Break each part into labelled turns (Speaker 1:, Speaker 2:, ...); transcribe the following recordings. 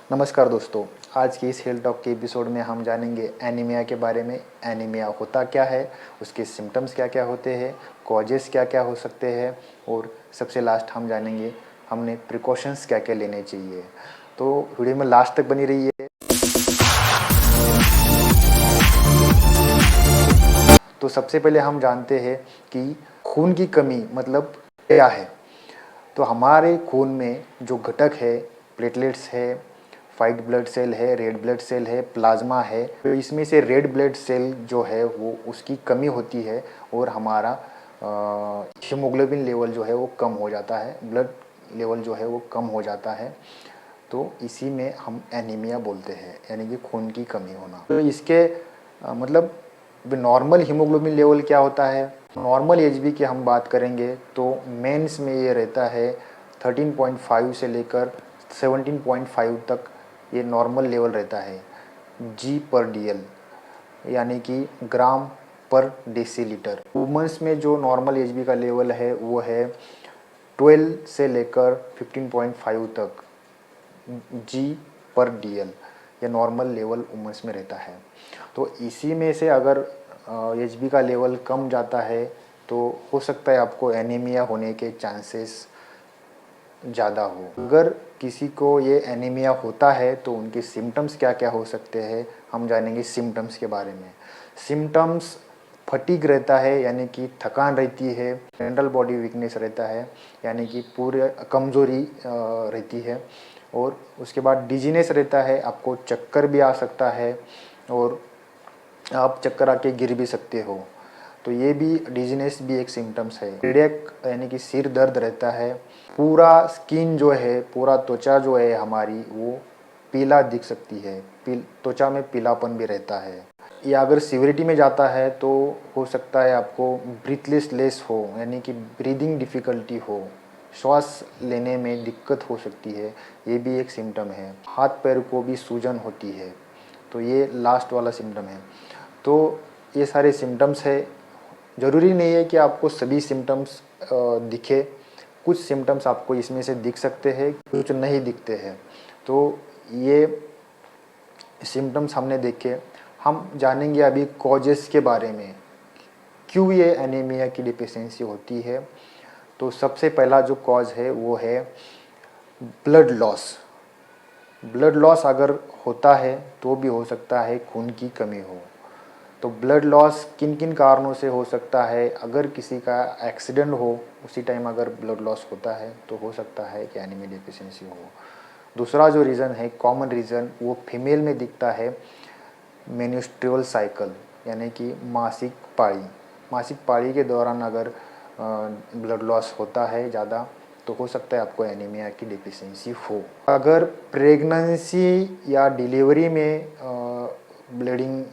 Speaker 1: नमस्कार दोस्तों, आज की इस हेल्थ टॉक के एपिसोड में हम जानेंगे एनीमिया के बारे में। एनीमिया होता क्या है, उसके सिम्टम्स क्या क्या होते हैं, कॉजेस क्या क्या हो सकते हैं और सबसे लास्ट हम जानेंगे हमने प्रिकॉशंस क्या क्या लेने चाहिए। तो वीडियो में लास्ट तक बनी रहिए। तो सबसे पहले हम जानते हैं कि खून की कमी मतलब क्या है। तो हमारे खून में जो घटक है, प्लेटलेट्स है, वाइट ब्लड सेल है, रेड ब्लड सेल है, प्लाज्मा है। तो इसमें से रेड ब्लड सेल जो है वो उसकी कमी होती है और हमारा हीमोग्लोबिन लेवल जो है वो कम हो जाता है, ब्लड लेवल जो है वो कम हो जाता है। तो इसी में हम एनीमिया बोलते हैं, यानी कि खून की कमी होना। तो इसके मतलब नॉर्मल हीमोग्लोबिन लेवल क्या होता है। नॉर्मल एचबी की हम बात करेंगे तो मेंस में ये रहता है 13.5 से लेकर 17.5 तक, ये नॉर्मल लेवल रहता है जी पर डीएल, यानी कि ग्राम पर डेसीलीटर। वुमेंस में जो नॉर्मल एचबी का लेवल है वो है 12 से लेकर 15.5 तक जी पर डीएल, या नॉर्मल लेवल वुमेंस में रहता है। तो इसी में से अगर एचबी का लेवल कम जाता है तो हो सकता है आपको एनीमिया होने के चांसेस ज़्यादा हो। अगर किसी को ये एनीमिया होता है तो उनके सिम्टम्स क्या क्या हो सकते हैं, हम जानेंगे सिम्टम्स के बारे में। सिम्टम्स फटीग रहता है, यानी कि थकान रहती है। जनरल बॉडी वीकनेस रहता है, यानी कि पूरे कमज़ोरी रहती है। और उसके बाद डिजीनेस रहता है, आपको चक्कर भी आ सकता है और आप चक्कर आके गिर भी सकते हो। तो ये भी डिजीनेस भी एक सिम्टम्स है। हेडेक यानी कि सिर दर्द रहता है। पूरा स्किन जो है, पूरा त्वचा जो है हमारी, वो पीला दिख सकती है, त्वचा में पीलापन भी रहता है। या अगर सीवियरिटी में जाता है तो हो सकता है आपको ब्रीथलेस हो, यानी कि ब्रीदिंग डिफ़िकल्टी हो, श्वास लेने में दिक्कत हो सकती है, ये भी एक सिम्टम है। हाथ पैर को भी सूजन होती है, तो ये लास्ट वाला सिम्टम है। तो ये सारे सिम्टम्स है। ज़रूरी नहीं है कि आपको सभी सिम्टम्स दिखे, कुछ सिम्टम्स आपको इसमें से दिख सकते हैं, कुछ नहीं दिखते हैं। तो ये सिम्टम्स हमने देखे। हम जानेंगे अभी कॉजेस के बारे में, क्यों ये एनीमिया की डिफिशियंसी होती है। तो सबसे पहला जो कॉज है वो है ब्लड लॉस। ब्लड लॉस अगर होता है तो भी हो सकता है खून की कमी हो। तो ब्लड लॉस किन किन कारणों से हो सकता है। अगर किसी का एक्सीडेंट हो, उसी टाइम अगर ब्लड लॉस होता है तो हो सकता है कि एनीमिया डिफिशियंसी हो। दूसरा जो रीज़न है, कॉमन रीज़न, वो फीमेल में दिखता है, मेन्स्ट्रुअल साइकिल, यानी कि मासिक पाली। मासिक पाली के दौरान अगर ब्लड लॉस होता है ज़्यादा तो हो सकता है आपको एनीमिया की डिफिशियंसी हो। अगर प्रेगनेंसी या डिलीवरी में ब्लीडिंग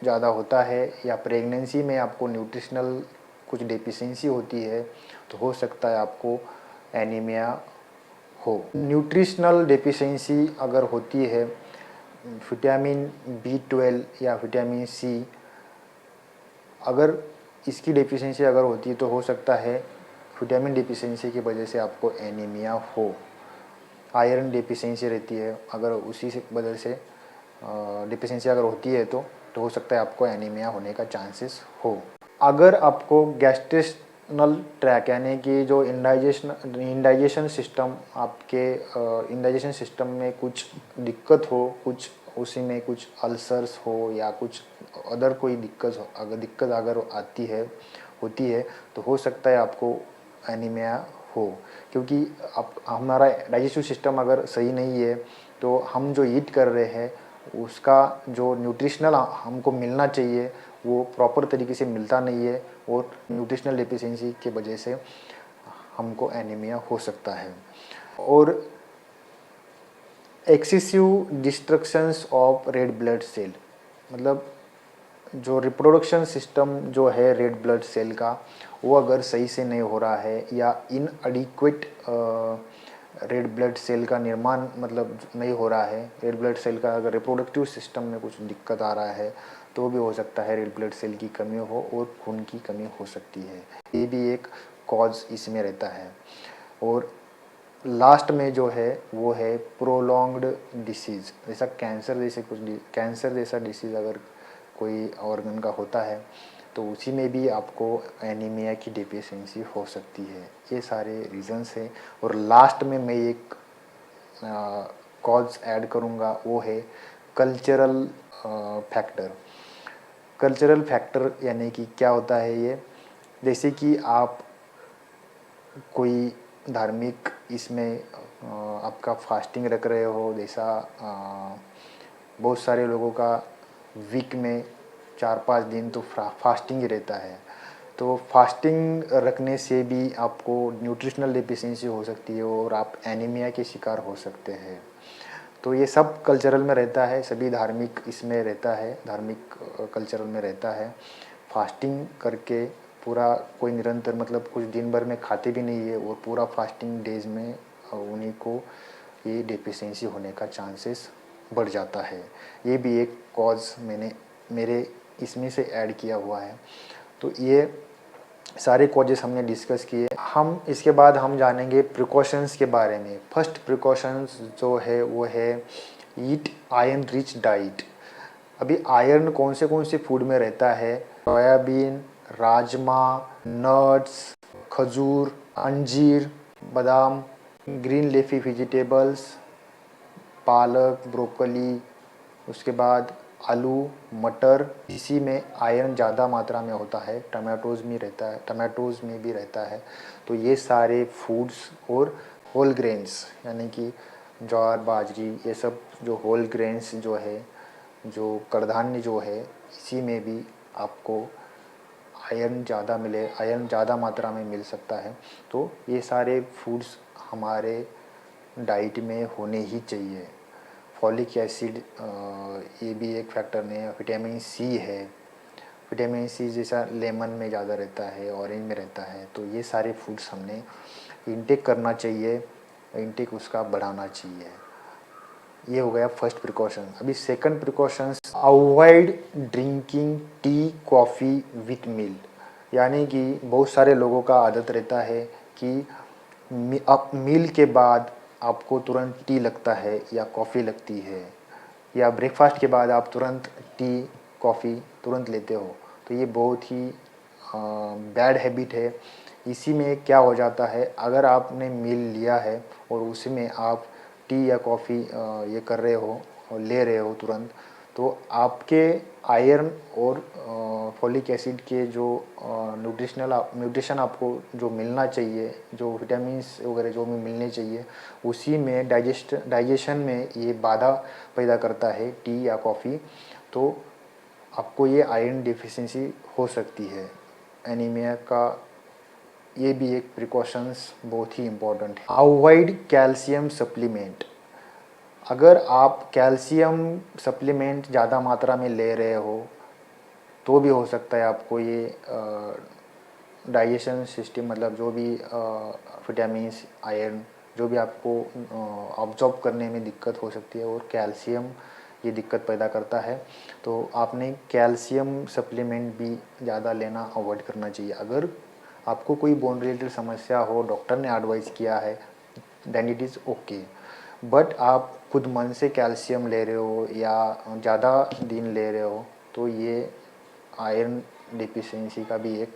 Speaker 1: ज़्यादा होता है या प्रेगनेंसी में आपको न्यूट्रिशनल कुछ डिफिशियंसी होती है तो हो सकता है आपको एनीमिया हो। न्यूट्रिशनल डिफिशियंसी अगर होती है, विटामिन B12 या विटामिन सी, अगर इसकी डिफिशियंसी अगर होती है तो हो सकता है विटामिन डिफिशियंसी की वजह से आपको एनीमिया हो। आयरन डिफिशियंसी रहती है, अगर उसी से वजह से डिफिशियंसी अगर होती है तो हो सकता है आपको एनीमिया होने का चांसेस हो। अगर आपको गैस्ट्रिनल ट्रैक, यानी कि जो इंडाइजेशन सिस्टम, आपके इंडाइजेशन सिस्टम में कुछ दिक्कत हो, कुछ उसी में कुछ अल्सर्स हो या कुछ अदर कोई दिक्कत हो, अगर आती है होती है तो हो सकता है आपको एनीमिया हो। क्योंकि आप हमारा डाइजेस्टिव सिस्टम अगर सही नहीं है तो हम जो ईट कर रहे हैं उसका जो न्यूट्रिशनल हमको मिलना चाहिए वो प्रॉपर तरीके से मिलता नहीं है, और न्यूट्रिशनल डिफिशियंसी की वजह से हमको एनीमिया हो सकता है। और excessive destructions of red blood cell, मतलब जो रिप्रोडक्शन सिस्टम जो है रेड ब्लड सेल का, वो अगर सही से नहीं हो रहा है या इनएडिक्वेट रेड ब्लड सेल का निर्माण मतलब नहीं हो रहा है, रेड ब्लड सेल का अगर रिप्रोडक्टिव सिस्टम में कुछ दिक्कत आ रहा है तो भी हो सकता है रेड ब्लड सेल की कमी हो और खून की कमी हो सकती है। ये भी एक कॉज इसमें रहता है। और लास्ट में जो है वो है प्रोलॉन्ग्ड डिसीज़, जैसा कैंसर जैसा डिसीज़ अगर कोई ऑर्गन का होता है तो उसी में भी आपको एनीमिया की डिफिशिएंसी हो सकती है। ये सारे रीज़न्स हैं। और लास्ट में मैं एक कॉज ऐड करूँगा, वो है कल्चरल फैक्टर। कल्चरल फैक्टर यानी कि क्या होता है ये, जैसे कि आप कोई धार्मिक इसमें आपका फास्टिंग रख रहे हो, जैसा बहुत सारे लोगों का वीक में 4-5 दिन तो फास्टिंग ही रहता है। तो फास्टिंग रखने से भी आपको न्यूट्रिशनल डिफिशिएंसी हो सकती है और आप एनीमिया के शिकार हो सकते हैं। तो ये सब कल्चरल में रहता है, सभी धार्मिक इसमें रहता है, धार्मिक कल्चरल में रहता है। फास्टिंग करके पूरा कोई निरंतर मतलब कुछ दिन भर में खाते भी नहीं है और पूरा फास्टिंग डेज में उन्हीं को ये डिफिशिएंसी होने का चांसेस बढ़ जाता है। ये भी एक कॉज मैंने मेरे इसमें से ऐड किया हुआ है। तो ये सारे कॉजेस हमने डिस्कस किए। हम इसके बाद हम जानेंगे प्रिकॉशंस के बारे में। फर्स्ट प्रिकॉशंस जो है वो है ईट आयरन रिच डाइट। अभी आयरन कौन से फूड में रहता है? सोयाबीन, राजमा, नट्स, खजूर, अंजीर, बादाम, ग्रीन लीफी वेजिटेबल्स, पालक, ब्रोकली, उसके बाद आलू, मटर, इसी में आयरन ज़्यादा मात्रा में होता है। टमाटोज़ में भी रहता है। तो ये सारे फूड्स और होल ग्रेन्स यानी कि ज्वार, बाजरी, ये सब जो होल ग्रेन्स जो है, जो कडधान्य जो है, इसी में भी आपको आयरन ज़्यादा मात्रा में मिल सकता है। तो ये सारे फूड्स हमारे डाइट में होने ही चाहिए। फॉलिक एसिड ये भी एक फैक्टर है। विटामिन सी है, विटामिन सी जैसा लेमन में ज़्यादा रहता है, ऑरेंज में रहता है। तो ये सारे फूड्स हमने इंटेक करना चाहिए, इंटेक उसका बढ़ाना चाहिए। ये हो गया फर्स्ट प्रिकॉशन। अभी second precautions, avoid drinking tea coffee with meal. यानी कि बहुत सारे लोगों का आदत रहता है कि अब मील के बाद आपको तुरंत टी लगता है या कॉफ़ी लगती है, या ब्रेकफास्ट के बाद आप तुरंत टी कॉफ़ी तुरंत लेते हो। तो ये बहुत ही बैड हैबिट है। इसी में क्या हो जाता है, अगर आपने मील लिया है और उसी में आप टी या कॉफ़ी ये कर रहे हो और ले रहे हो तुरंत, तो आपके आयरन और फॉलिक एसिड के जो न्यूट्रिशन आपको जो मिलना चाहिए, जो विटामिन्स वगैरह जो भी मिलने चाहिए, उसी में डाइजेशन में ये बाधा पैदा करता है टी या कॉफ़ी। तो आपको ये आयरन डिफिशिएंसी हो सकती है। एनीमिया का ये भी एक प्रिकॉशंस बहुत ही इम्पोर्टेंट है। Avoid calcium supplement. अगर आप कैल्शियम सप्लीमेंट ज़्यादा मात्रा में ले रहे हो तो भी हो सकता है आपको ये डाइजेशन सिस्टम मतलब जो भी विटामिन्स, आयरन जो भी आपको ऑब्जॉर्ब करने में दिक्कत हो सकती है, और कैल्शियम ये दिक्कत पैदा करता है। तो आपने कैल्शियम सप्लीमेंट भी ज़्यादा लेना अवॉइड करना चाहिए। अगर आपको कोई बोन रिलेटेड समस्या हो, डॉक्टर ने एडवाइस किया है, then it is okay. But आप खुद मन से कैल्शियम ले रहे हो या ज़्यादा दिन ले रहे हो तो ये आयरन डिफिशिएंसी का भी एक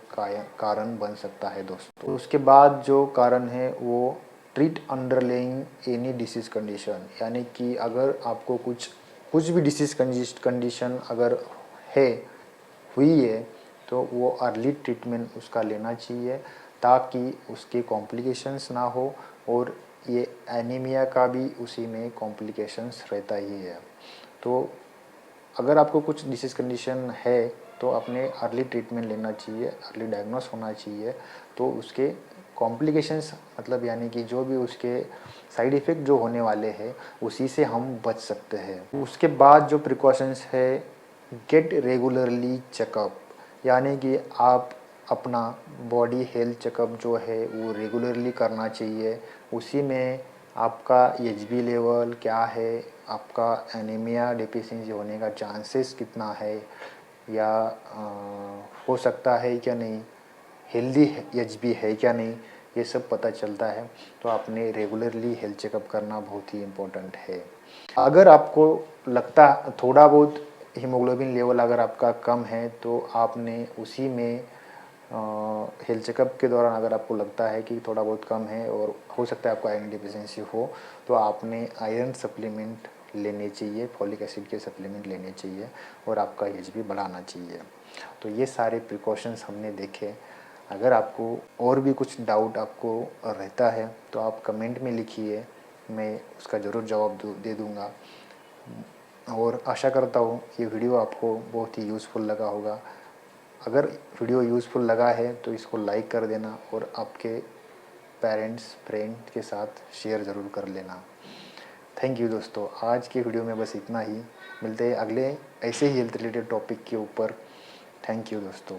Speaker 1: कारण बन सकता है दोस्तों। तो उसके बाद जो कारण है वो treat underlying any disease condition. यानी कि अगर आपको कुछ भी डिसीज़ कंडीशन अगर है हुई है तो वो अर्ली ट्रीटमेंट उसका लेना चाहिए, ताकि उसके कॉम्प्लिकेशंस ना हो। और ये एनीमिया का भी उसी में कॉम्प्लिकेशंस रहता ही है। तो अगर आपको कुछ डिसीज़ कंडीशन है तो अपने अर्ली ट्रीटमेंट लेना चाहिए, अर्ली डायग्नोस होना चाहिए। तो उसके कॉम्प्लिकेशंस मतलब यानी कि जो भी उसके साइड इफ़ेक्ट जो होने वाले हैं उसी से हम बच सकते हैं। उसके बाद जो प्रिकॉशंस है, गेट रेगुलरली चेकअप। यानी कि आप अपना बॉडी हेल्थ चेकअप जो है वो रेगुलरली करना चाहिए। उसी में आपका एचबी लेवल क्या है, आपका एनीमिया डिफिशिएंसी होने का चांसेस कितना है, या हो सकता है क्या नहीं, हेल्दी एचबी है क्या नहीं, ये सब पता चलता है। तो आपने रेगुलरली हेल्थ चेकअप करना बहुत ही इम्पोर्टेंट है। अगर आपको लगता थोड़ा बहुत हीमोग्लोबिन लेवल अगर आपका कम है तो आपने उसी में हेल्थ चेकअप के दौरान अगर आपको लगता है कि थोड़ा बहुत कम है और हो सकता है आपको आयरन डिफिशिएंसी हो, तो आपने आयरन सप्लीमेंट लेने चाहिए, फॉलिक एसिड के सप्लीमेंट लेने चाहिए और आपका एच बी बढ़ाना चाहिए। तो ये सारे प्रिकॉशंस हमने देखे। अगर आपको और भी कुछ डाउट आपको रहता है तो आप कमेंट में लिखिए, मैं उसका ज़रूर जवाब दे दूँगा। और आशा करता हूँ ये वीडियो आपको बहुत ही यूज़फुल लगा होगा। अगर वीडियो यूज़फुल लगा है तो इसको लाइक कर देना और आपके पेरेंट्स फ्रेंड के साथ शेयर ज़रूर कर लेना। थैंक यू दोस्तों, आज की वीडियो में बस इतना ही। मिलते हैं अगले ऐसे ही हेल्थ रिलेटेड टॉपिक के ऊपर। थैंक यू दोस्तों।